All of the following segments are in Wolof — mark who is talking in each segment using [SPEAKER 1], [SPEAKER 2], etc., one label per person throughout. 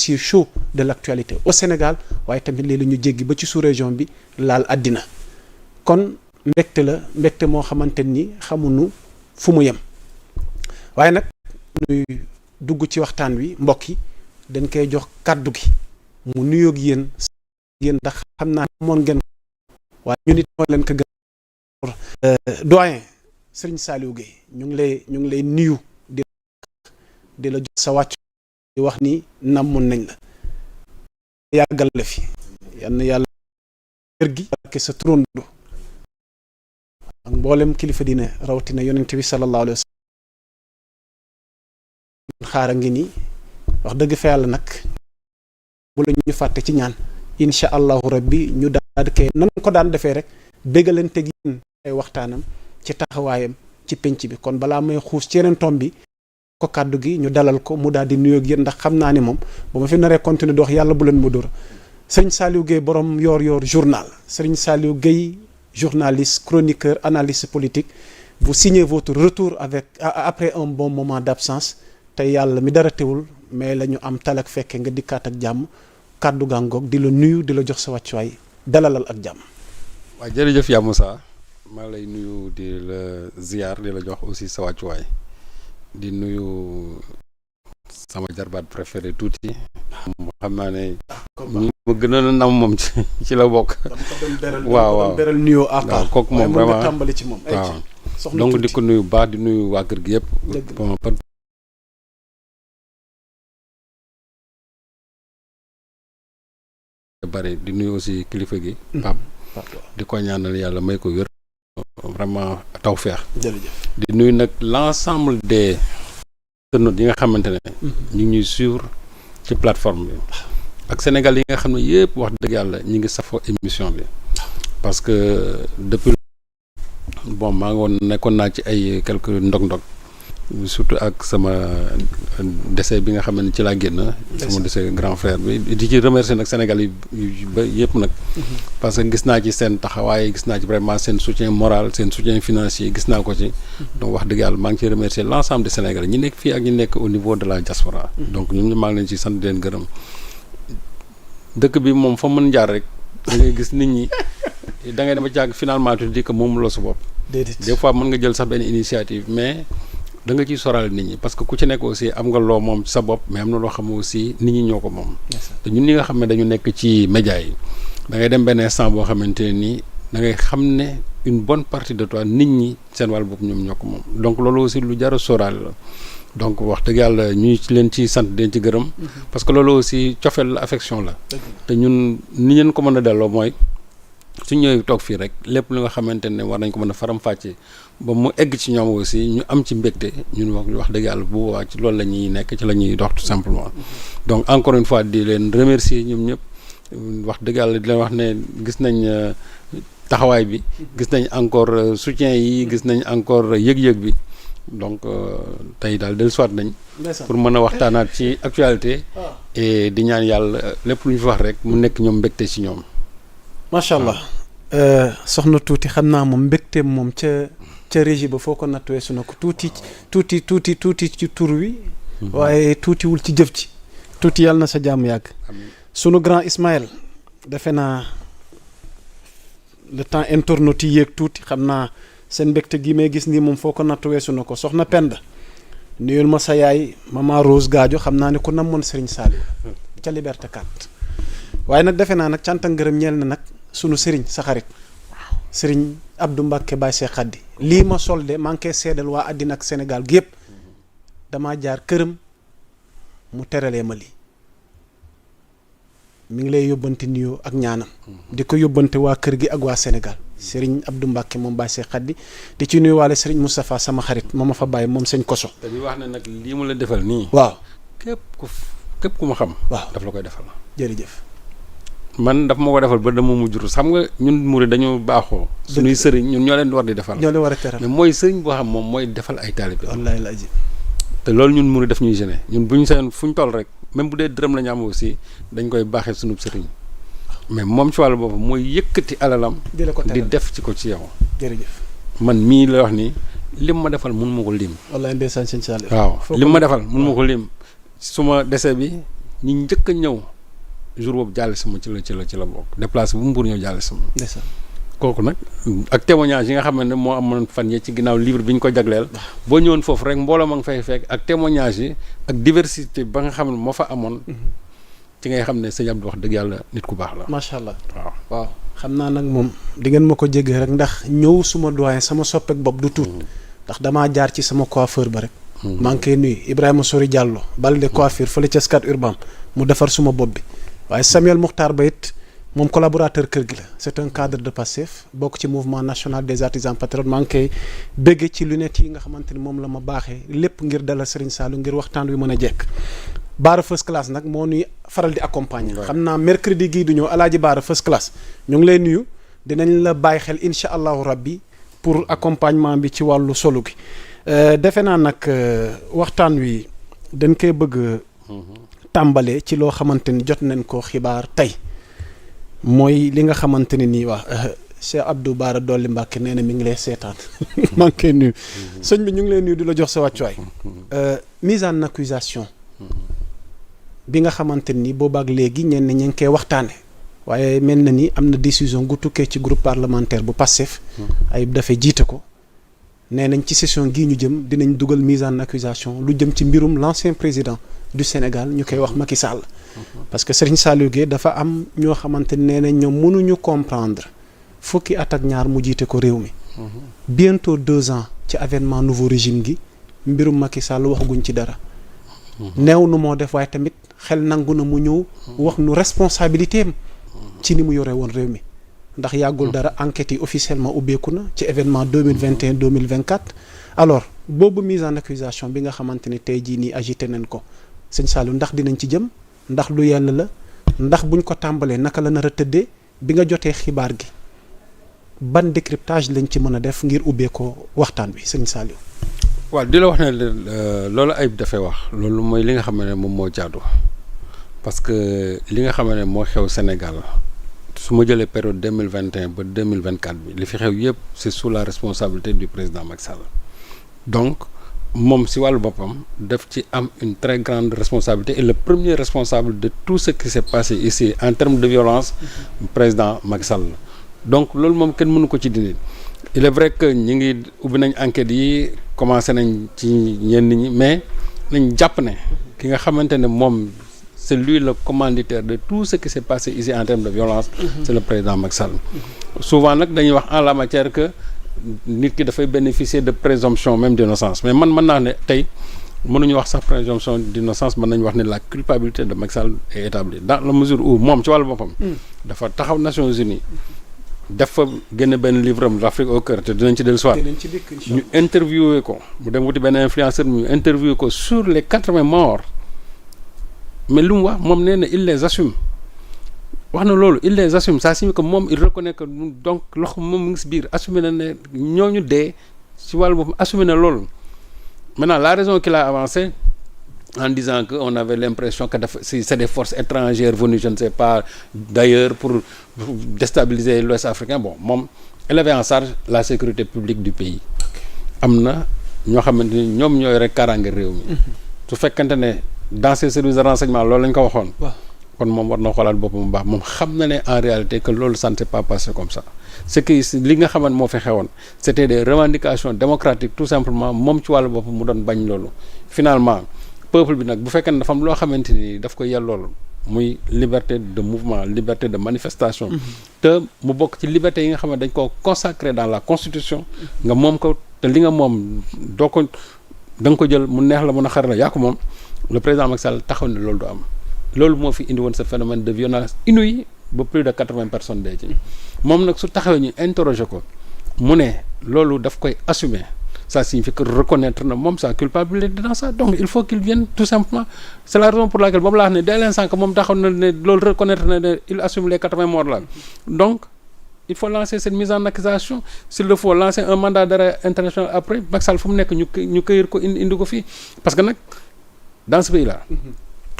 [SPEAKER 1] dossiers chauds de l'actualité au Sénégal waaye tamit léeg-léeg ñu jéggi ba ci sous-région bi laal àddina kon mbégte moo xamante ni xamuñu fu mu yem waaye nag ñuy dugg ci waxtaan wi mbokk yi dañ koy jox kàddu gi mu nuyoog yéen ndax xam naa moon ngeen waaye ñu nit moo leen ko gën doyen Serigne Saliou Gueye ñu ngi lay nuyu di la jox sa wàcc di wax ni namoon nañ la yàggal la fi yal na yàlla kër gi ak sa turondo ak mboolem kilifa dina rawatina yonent bi sallallahu alayhi wa sallam xaara ngi nii wax dëgg fa yàlla nag bu la ñu fàtte ci ñaan incha allahu rabbi ñu daal di koy nan ko daan defee rek béggalante gi ay waxtaanam ci taxawaayam ci penc bi kon balaa may xuus ci yeneen tomb bi ko kàddu gi ñu dalal ko mu daal di nuyoo ak yéen ndax xam naa ne moom ba ma fi naree continuer di wax yàlla bu leen ma dóor sëriñ Saliou Gueye borom yor journal sëriñ Saliou Gueye journaliste chroniqueur analyste politique vous signez votre retour après un bon moment d'absence te yàlla mi dara teewul mais la ñu am talak fekke nga dikkaat ak jàmm kàddu gàngoog di la nuyu di la jox sa wàccuwaay dalalal ak jàmm.
[SPEAKER 2] waaw jërëjëf yaa Moussa maa lay nuyu di la ziar di la jox aussi sa wàccuwaay di nuyu sama jarbaat préféré tuuti xam naa ne ñu ma gën a nam moom ci la bokk. waaw
[SPEAKER 1] beral nuyoo à part
[SPEAKER 2] kooku moom vraiment
[SPEAKER 1] tàmbali ci moom.
[SPEAKER 2] waaw donc di ko nuyu baax di nuyu waa kër gi yëpp. bari di nuyu aussi kilifa gi. Pape di ko ñaanal yàlla may ko wér. vraiment tawfeex.
[SPEAKER 1] jërëjëf
[SPEAKER 2] di nuyu nag l'ensemble des internautes yi nga xamante ne. ñu ngi ñuy suivre ci plateforme bi. ak Sénégal yi nga xam ne yëpp wax dëgg yàlla ñu ngi safoo émission bi. parce que depuis bon maa ngi woon nekkoon naa ci ay quelques ndog-ndog. surtout ak sama décès bi nga xam ne ci laa génn. sama décès grand frère bi di ci remercier nag Sénégal yi ba yëpp nag. parce que gis naa ci seen taxawaay gis naa ci vraiment seen soutien moral seen soutien financier gis naa ko ci. donc wax dëgg yàlla maa ngi ciy remercier l'ensemble des Sénégalais ñi nekk fii ak ñi nekk au niveau de la diaspora. donc ñun ñu maa ngi leen ci sant di leen gërëm. dëkk bi moom fa mën jaar rek da ngay gis nit ñi da ngay dem ba jàgg finalement tu dis que moom la sa bopp. des fois mën nga jël sax benn initiative mais. da nga ciy soral nit ñi parce que ku ci nekk aussi am nga loo moom sa bopp mais am na loo xam aussi nit ñi ñoo ko moom. te ñun ñi nga xam ne dañu nekk ci média yi da ngay dem benn instant boo xamante ne nii da ngay xam ne une bonne partie de toi nit ñi seen wàll bopp ñoom ñoo ko moom donc loolu aussi lu jar a sóoraale la donc wax dëgg yàlla ñu leen ci sant leen ci gërëm. parce que loolu aussi cofeel la affection la. te ñun ni leen ko mën a delloo mooy su ñëwee toog fii rek lépp lu nga xamante ne war nañ ko mën a faram-fàccee. ba mu egg ci ñoom aussi ñu am ci mbégte ñun wax dëgg yàlla bu boobaa ci loolu la ñuy nekk ci la ñuy dox tout simplement donc encore une fois di leen remercier ñoom ñëpp wax dëgg yàlla di leen wax ne gis nañ taxawaay bi gis nañ encore soutien yi gis nañ encore yëg-yëg bi donc tey daal dellusiwaat nañ pour mën a waxtaanaat ci actualité et di ñaan yàlla lépp lu ñu fi wax rek mu nekk ñoom mbégte ci ñoom
[SPEAKER 1] macha allah soxna tuuti xam naa moom mbégteem moom ca régie ba foo ko natt weesu na ko tuuti ci tur wi waaye tuutiwul ci jëf ci tuuti yàlla na sa jàmm yàgg sunu grand Ismaël defe naa le temps internaute yi yéeg tuuti xam naa seen mbégte gi may gis nii moom foo ko natt weesu na ko soxna Penda nuyul ma sa yaay Mama Rose Gadio xam naa ne ku namoon Serigne Saliou ca Liberté 4 waaye nag defe naa nag cant ak ngërëm ñeel na nag sunu Serigne sa xarit Serigne Abdou Mbacké Baye Cheikh Khady lii ma sol de maa ngi koy seedal waa àddina ak Sénégal gi yëpp damaa jaar këram mu teralee ma lii mi ngi lay yóbbante nuyoo ak ñaanam di ko yóbbante waa kër gi ak waa Sénégal Serigne Abdou Mbacké moom Baye Cheikh Khady di ci nuyu waale Serigne Moustapha sama xarit moo ma fa bàyyi moom sëñ Koso.
[SPEAKER 2] te di wax ne nag lii mu la defal nii.
[SPEAKER 1] waaw
[SPEAKER 2] képp ku ma xam.
[SPEAKER 1] waaw
[SPEAKER 2] daf la koy defal.
[SPEAKER 1] jërëjëf.
[SPEAKER 2] man daf ma ko defal ba dama mujj xam nga ñun murid dañoo baaxoo. suñuy sëriñ ñun ñoo leen war di defal.
[SPEAKER 1] ñoo leen war a teral
[SPEAKER 2] mais mooy sëriñ boo xam moom mooy defal ay taalibe.
[SPEAKER 1] wallaahi la ajib.
[SPEAKER 2] te loolu ñun murid daf ñuy gêner ñun bu ñu seen fu ñu toll rek même bu dee dërëm la ñu am aussi dañ koy baaxee suñu sëriñ mais moom ci wàllu boppam mooy yëkkati alalam. di def ci ko ci yow.
[SPEAKER 1] jërëjëf.
[SPEAKER 2] man mii la wax ni lim ma defal mun ma ko lim.
[SPEAKER 1] wallaahi ndeysaan sëñ Saliou.
[SPEAKER 2] waaw lim ma defal mun ma ko lim. suma dese bi ñi njëkk a ñëw jour boobu jàll si ma ci la bokk déplacé bu Mbour ñëw jàll si ma. kooku nag ak témoignage yi nga xam ne moo amoon fan yee ci ginnaaw livre bi ñu ko jagleel. boo ñëwoon foofu rek mbooloo ma nga fay fekk ak témoignage yi ak diversité ba nga xam ne moo fa amoon. ci ngay xam ne sëñ Abdou wax dëgg yàlla nit ku baax la.
[SPEAKER 1] macha allah waaw. xam naa nag moom di ngeen ma ko jéggee rek ndax ñëw suma doyen sama soppeek bopp du tuut. ndax damaa jaar ci sama coiffeur ba rek. maa ngi koy nuyu Ibrahima Sori Diallo Balde coiffure fële ca Scat Urbam mu defar suma bopp bi waaye Samuel Mokhtar Ba it moom collaborateur kër gi la c'est un cadre de Pastef bokk ci mouvement national des artisans patriotes maa ngi koy béggee ci lunettes yi nga xamante ni moom la ma baaxee lépp ngir dalal Serigne Saliou ngir waxtaan wi mën a jekk Baara First Class nag moo nuy faral di accompagner. xam naa mercredi gii du ñëw alaaji Baara First Class ñu ngi lay nuyu dinañ la bàyyi xel incha allahu rabbi pour accompagnement bi ci wàllu solo gi defe naa nag waxtaan wi dañ koy bëgg tàmbalee ci loo xamante ni jot nañ ko xibaar tey mooy li nga xamante ne nii wax Cheikh Abdou Bara Dolly Mbacké nee na mi ngi lay seetaan maa ngi koy nuyu sëñ bi ñu ngi lay nuyu di la jox sa wàccuwaay mise en accusation bi nga xamante ni boobaak léegi ñenn ñi ngi koy waxtaane waaye mel na ni am na décision gu tukkee ci groupe parlementaire bu Pastef ay dafay jiite ko nee nañ ci session gii ñu jëm dinañ dugal mise en accusation lu jëm ci mbirum l'ancien président du Sénégal ñu koy wax Macky Sall parce que Serigne Saliou Gueye dafa am ñoo xamante nee nañ ñoom mënuñu comprendre fukki at ak ñaar mu jiite ko réew mi bientôt 2 ans ci avènement nouveau régime gi mbirum Macky Sall waxaguñ ci dara neew nu moo def waaye tamit xel nangu na mu ñëw wax nu responsabilité am ci ni mu yore woon réew mi ndax yàggul dara enquêtes yi officiellement ubbeeku na ci événement 2021 2024 alors boobu mise en accusation bi nga xamante ni tey jii nii agité nañ ko sëñ Saliou ndax dinañ ci jëm ndax lu yàlla la ndax buñ ko tàmbalee naka la nar a tëddee bi nga jotee xibaar gi ban décryptage lañ ci mën a def ngir ubbee ko waxtaan bi sëñ Saliou.
[SPEAKER 2] waaw di la wax ne loolu ayib dafay wax loolu mooy li nga xam ne moom moo jaadu parce que li nga xam ne moo xew Sénégal su ma jëlee période 2021 ba 2024 bi li fi xew yëpp c'est sous la responsabilité du président Macky Sall donc moom si wàllu boppam daf ci am une très grande responsabilité et le premier responsable de tout ce qui s'est passé ici en termes de violence président Macky Sall donc loolu moom kenn mënu ko ci dindi. il est vrai que ñi ngi ubbi nañ enquêtes yi commencé nañ ci ñenn ñi mais nañ jàpp ne ki nga xamante ne moom c'est lui le commanditaire de tout ce qui s'est passé ici en termes de violence c'est le président Macky Sall souvent nag dañuy wax en la matière que nit ki dafay bénéficier de présomption même d'innocence mais man mën naa ne tey mënuñu wax sax présomption d'innocence mën nañu wax ne la culpabilité de Macky Sall est établie dans la mesure où moom ci wàllu boppam dafa taxaw Nations Unies dafa génn benn livre am l'Afrique au cœur te dinañ ci dellusiwaat ñu interviewé ko mu dem wuti benn influenceur ñu interviewé ko sur les 80 morts mais lu mu wax moom nee na il les assume wax na loolu il les assume ça signifie que moom il reconnaît que donc loxo moom mu ngi si biir assumé na ne ñooñu dee si wàllu boppam assumé na loolu maintenant la raison qu'il a avancé en disant que on avait l'impression que c'est des forces étrangères venues je ne sais pas d'ailleurs pour déstabiliser l'Ouest africain bon moom elle avait en charge la sécurité publique du pays am na ñoo xamante ni ñoom ñooy rek kaaraange réew mi su fekkante ne dans ces services de renseignement loolu lañ ko waxoon kon moom war na xoolaat boppam bu baax moom xam na ne en réalité que loolu ça ne s'est pas passé comme ça c'est que li nga xamante moo fi xewoon c'était des revendications démocratiques tout simplement moom ci wàllu boppam mu doon bañ loolu finalement peuple bi nag bu fekkee ne dafa am loo xamante ni daf ko yellool muy liberté de mouvement liberté de manifestation te mu bokk ci liberté yi nga xam ne dañ ko consacré dans la constitution nga moom ko te li nga moom doo ko da nga ko jël mu neex la mun a xar la yaa ko moom le président Macky Sall taxaw ne loolu du am loolu moo fi indi woon ce phénomène de violence inouïe ba plus de 80 personnes dee ci moom nag su taxawee ñu interroger ko mu ne loolu daf koy assumer ça signifie que reconnaître na moom sa culpabilité dans ça donc il faut qu'il vienne tout simplement c'est la raison pour laquelle boobu laa wax ne dès l'instant que moom taxaw na ne loolu reconnaître na ne il assume les 80 morts là donc il faut lancer cette mise en accusation s'il le faut lancer un mandat d'arrêt international après Macky Sall fu mu nekk ñu këyir ko indi ko fii parce que nag dans ce pays là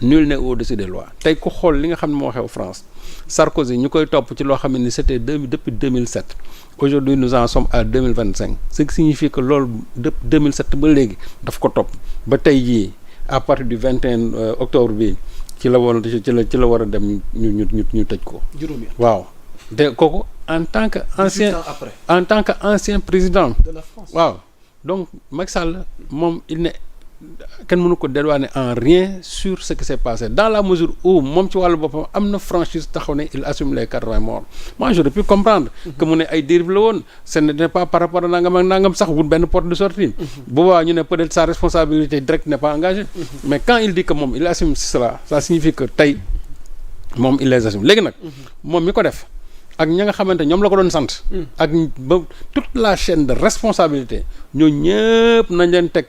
[SPEAKER 2] nul n'est au-dessus des lois tey ku xool li nga xam ne moo xew France Sarkozy ñu koy topp ci loo xam ne ni c'était depuis 2007 aujourd'hui nous en sommes à 2025 ce qui signifie que loolu depuis 2007 ba léegi daf ko topp ba tey jii à partir du 21 octobre bi ci la war a dem ñu tëj ko.
[SPEAKER 1] juróomi at.
[SPEAKER 2] waaw te kooku en tant que ancien président
[SPEAKER 1] de la France.
[SPEAKER 2] waaw donc Macky Sall moom il ne kenn mënu ko dédouaner en rien sur ce qui s'est passé dans la mesure où moom ci wàllu boppam am na franchise taxaw ne il assume les 80 morts moi j'aurais pu comprendre que mu ne ay dérive la woon ce n'est pas par rapport à nangam ak nangam sax wut benn porte de sortie boobaa ñu ne peut-être sa responsabilité directe n'est pas engagée mais quand il dit que moom il assume cela ça signifie que tey moom il les assume léegi nag moom mi ko def ak ña nga xamante ñoom la ko doon sant ak ba toute la chaîne de responsabilité ñoo ñëpp nañ leen teg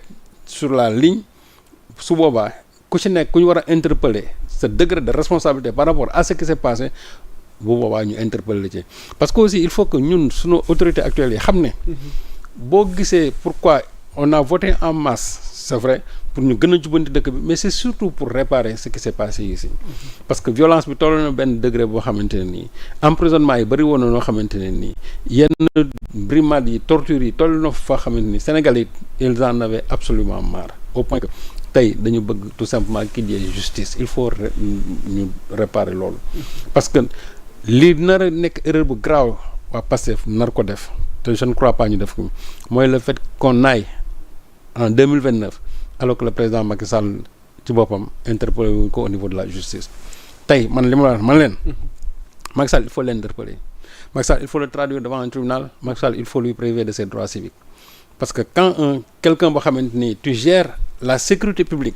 [SPEAKER 2] sur la ligne su boobaa ku ci nekk ku ñu war a interpeller ce degré de responsabilité par rapport à ce qui s'est passé bu boobaa ñu interpeller ci parce que aussi il faut que ñun suñu autorités actuelles yi xam ne boo gisee pourquoi on a voté en masse c'est vrai pour ñu gën a jubanti dëkk bi mais c'est surtout pour réparer ce qui s'est passé ici parce que violence bi toll na benn degré boo xamante ne nii emprisonnement yi bëri woon na noo xamante ne nii yenn brimades yi torture yi toll na fa xamante ni Sénégal yi ils en avaient absolument marre au point que tey dañu bëgg tout simplement qu'il y ait justice il faut ñu réparer loolu parce que li nar a nekk erreur bu grave waa Pastef nar ko def te je ne crois pas ñu def ko mooy le fait qu'on aille en 2029 alors que le président Macky Sall ci boppam interpellé wuñ ko au niveau de la justice tey man li ma la wax man leen Macky Sall il faut l'interpeller Macky Sall il faut le traduire devant un tribunal Macky Sall il faut lui priver de ses droits civiques parce que quand quelqu'un boo xamante ni tu gères la sécurité publique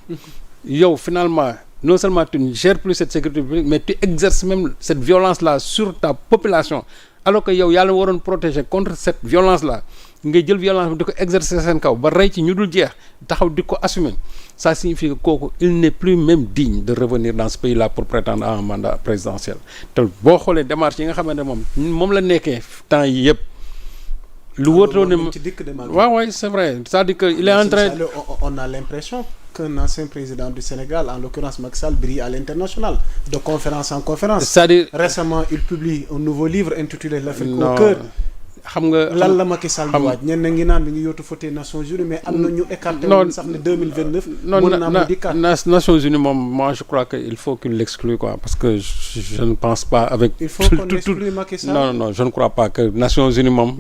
[SPEAKER 2] yow finalement non seulement tu ne gères plus cette sécurité publique mais tu exerces même cette violence là sur ta population alors que yow yàlla waroon protéger contre cette violence là ngay jël violence bi di ko exercer seen kaw ba rey ci ñu dul jeex taxaw di ko assumer ça signifie que kooku il n'est plus même digne de revenir dans ce pays là pour prétendre à un mandat présidentiel te boo xoolee démarche yi nga xamante ne moom la nekkee temps yi yëpp lu wóotoo ne waaw waay c'est vrai c'est-à-dire que il est en train
[SPEAKER 1] on a l'impression qu'un ancien président du Sénégal en l'occurrence Macky Sall brille à l'international de conférence en conférence
[SPEAKER 2] c'est-à-dire
[SPEAKER 1] récemment il publie un nouveau livre intitulé l'Afrique au cœur
[SPEAKER 2] xam nga
[SPEAKER 1] lan la Macky Sall di waaj ñenn ngi naan mi ngi yóotu fauteuil Nations Unies mais am na ñu écarté woon sax ne 2029 mën naa mu dikkaat
[SPEAKER 2] Nations Unies moom moi je crois que il faut qu'il l'exclue quoi parce que je ne pense pas avec
[SPEAKER 1] il faut qu'on exclue Macky Sall
[SPEAKER 2] non je ne crois pas que Nations Unies moom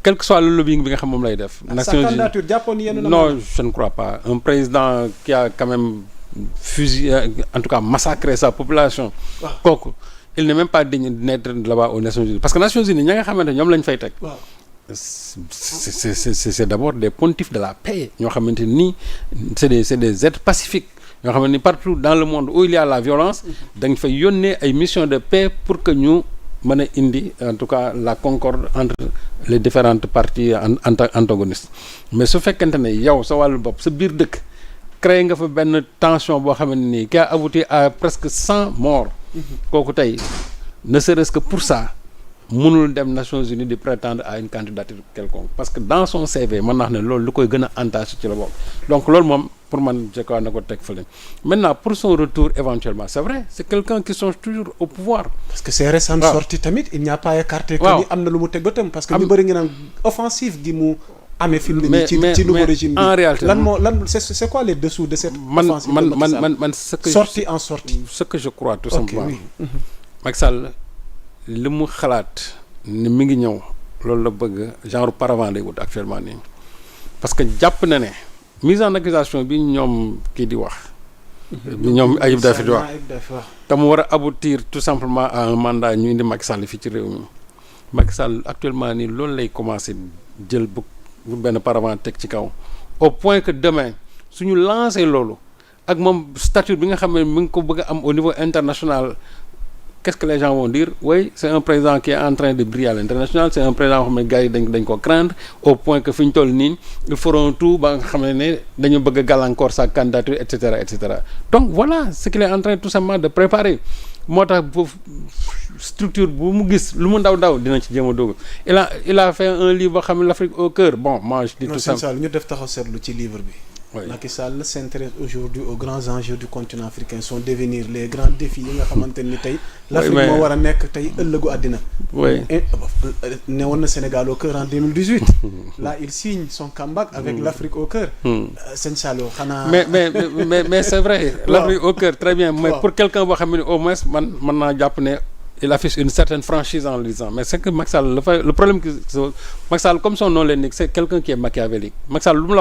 [SPEAKER 2] quel que soit le lobbying bi nga xam moom lay def Nations Unies
[SPEAKER 1] candidature jàppoon yenn
[SPEAKER 2] non je ne crois pas un président qui a quand même fusillé en tout cas massacré sa population kooku il n'est même pas digne d'être là-bas aux Nations Unies parce que Nations Unies ña nga xamante ñoom lañ fay teg c'est d'abord des pontifes de la paix ñoo xamante ni c'est des êtres pacifiques ñoo xamante ni partout dans le monde où il y a la violence dañ fay yónnee ay missions de paix pour que ñu mën a indi en tout cas la concorde entre les différentes parties antagonistes mais su fekkente ne yow sa wàllu bopp sa biir dëkk créé nga fa benn tension boo xamante ni qui a abouti à presque 100 morts kooku tey ne serait-ce que pour ça mënul dem Nations Unies di prétendre à une candidature quelconque parce que dans son CV mën naa xam ne loolu lu koy gën a entaché ci la bokk donc loolu moom pour man je crois na ko teg fële maintenant pour son retour éventuellement c'est vrai c'est quelqu'un qui songe toujours au pouvoir
[SPEAKER 1] parce que c'est récent sorti tamit il n'y a pas écarté que ni am na lu mu teg bëtam parce que ñu bëri ngi naan offensive gi mu amee fi mu ne nii ci nouveau régime bi
[SPEAKER 2] en réalité
[SPEAKER 1] c'est quoi les dessous de cette offensive
[SPEAKER 2] man
[SPEAKER 1] sortie en sortie
[SPEAKER 2] ce que je crois tout simplement Macky Sall li mu xalaat ni mi ngi ñëw loolu la bëgg genre paravent lay wut actuellement nii parce que jàpp na ne mise en accusation bi ñoom kii di wax bi ñoom Ayib Daffé di wax te mu war a aboutir tout simplement à un mandat ñu indi Macky Sall fii ci réew mi Macky Sall actuellement nii loolu lay commencer jël bu benn paravent teg ci kaw au point que demain suñu lancé loolu ak moom statut bi nga xam ne mi ngi ko bëgg a am au niveau international qu'est-ce que les gens vont dire oui c'est un président qui est en train de briller à l'international c'est un président boo xam ne gars yi dañ ko craindre au point que fi ñu toll nii ils feront tout ba nga xam ne dañu bëgg a gàllankoor sa candidature et cetera donc voilà ce qu'il est en train tout simplement de préparer moo tax structure bu mu gis lu mu ndaw dina ci jéem a dugg il a fait un livre boo xam ne l'Afrique au cœur bon moi je dis tout ça
[SPEAKER 1] ñu def taxaw seetlu ci livre bi
[SPEAKER 2] Oui.
[SPEAKER 1] Macky Sall s'intéresse aujourd'hui aux grands enjeux du continent africain, son devenir, les grands défis yi nga xamante ni tey l'Afrique moo war a nekk tey ëllëgu àddina.
[SPEAKER 2] Oui.
[SPEAKER 1] Ne woon na Sénégal au cœur en 2018. Là il signe son comeback avec l'Afrique au cœur. Sëñ Salo xanaa.
[SPEAKER 2] mais c'est vrai. L'Afrique au cœur très bien. Mais pour quelqu'un boo xam ne au moins man naa jàpp ne il affiche une certaine franchise en le disant, mais c'est que Macky Sall le problème que Macky Sall comme son nom l'indique, c'est quelqu'un qui est machiavélique. Macky Sall lu mu la